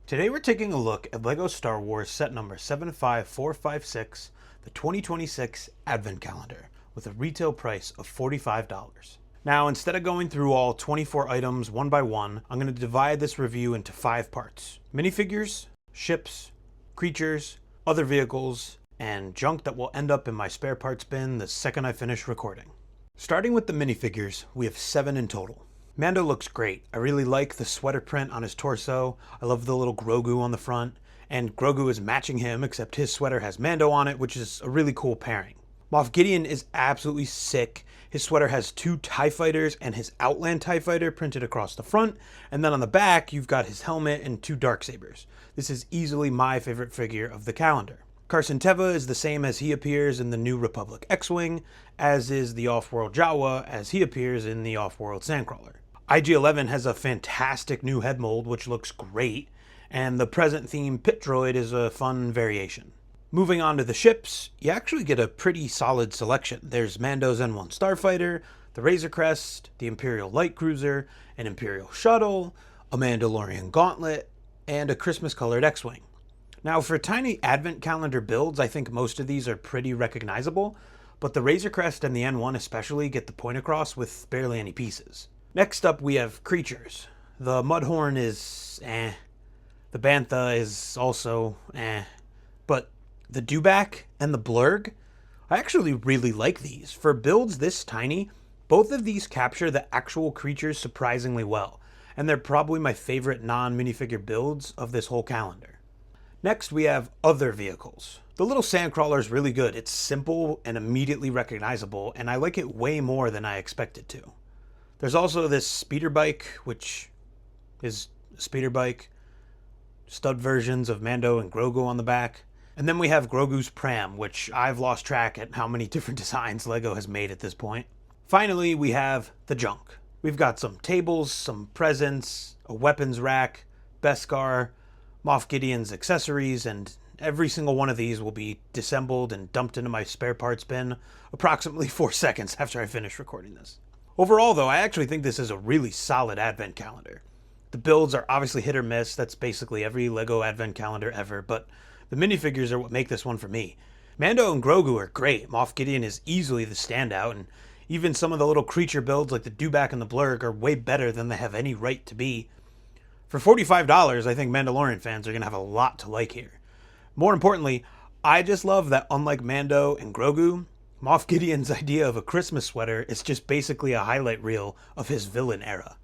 Today we're taking a look at LEGO Star Wars set number 75456, the 2026 Advent Calendar, with a retail price of $45. Now, instead of going through all 24 items one by one, I'm going to divide this review into 5 parts. Minifigures, ships, creatures, other vehicles, and junk that will end up in my spare parts bin the second I finish recording. Starting with the minifigures, we have 7 in total. Mando looks great. I really like the sweater print on his torso. I love the little Grogu on the front. And Grogu is matching him, except his sweater has Mando on it, which is a really cool pairing. Moff Gideon is absolutely sick. His sweater has 2 TIE fighters and his Outland TIE fighter printed across the front. And then on the back, you've got his helmet and 2 Darksabers. This is easily my favorite figure of the calendar. Carson Teva is the same as he appears in the New Republic X-Wing, as is the Off-World Jawa as he appears in the Off-World Sandcrawler. IG-11 has a fantastic new head mold, which looks great, and the present theme Pit Droid is a fun variation. Moving on to the ships, you actually get a pretty solid selection. There's Mando's N1 Starfighter, the Razor Crest, the Imperial Light Cruiser, an Imperial Shuttle, a Mandalorian Gauntlet, and a Christmas-colored X-Wing. Now, for tiny Advent Calendar builds, I think most of these are pretty recognizable, but the Razor Crest and the N1 especially get the point across with barely any pieces. Next up, we have creatures. The Mudhorn is The Bantha is also But the Dewback and the Blurg, I actually really like these. For builds this tiny, both of these capture the actual creatures surprisingly well, and they're probably my favorite non-minifigure builds of this whole calendar. Next, we have other vehicles. The little Sandcrawler is really good. It's simple and immediately recognizable, and I like it way more than I expected to. There's also this speeder bike, which is a speeder bike, stud versions of Mando and Grogu on the back. And then we have Grogu's pram, which I've lost track at how many different designs LEGO has made at this point. Finally, we have the junk. We've got some tables, some presents, a weapons rack, Beskar, Moff Gideon's accessories, and every single one of these will be disassembled and dumped into my spare parts bin approximately 4 seconds after I finish recording this. Overall, though, I actually think this is a really solid Advent Calendar. The builds are obviously hit or miss. That's basically every LEGO Advent Calendar ever, but the minifigures are what make this one for me. Mando and Grogu are great. Moff Gideon is easily the standout, and even some of the little creature builds like the Dewback and the Blurg are way better than they have any right to be. For $45, I think Mandalorian fans are going to have a lot to like here. More importantly, I just love that unlike Mando and Grogu, Moff Gideon's idea of a Christmas sweater is just basically a highlight reel of his villain era.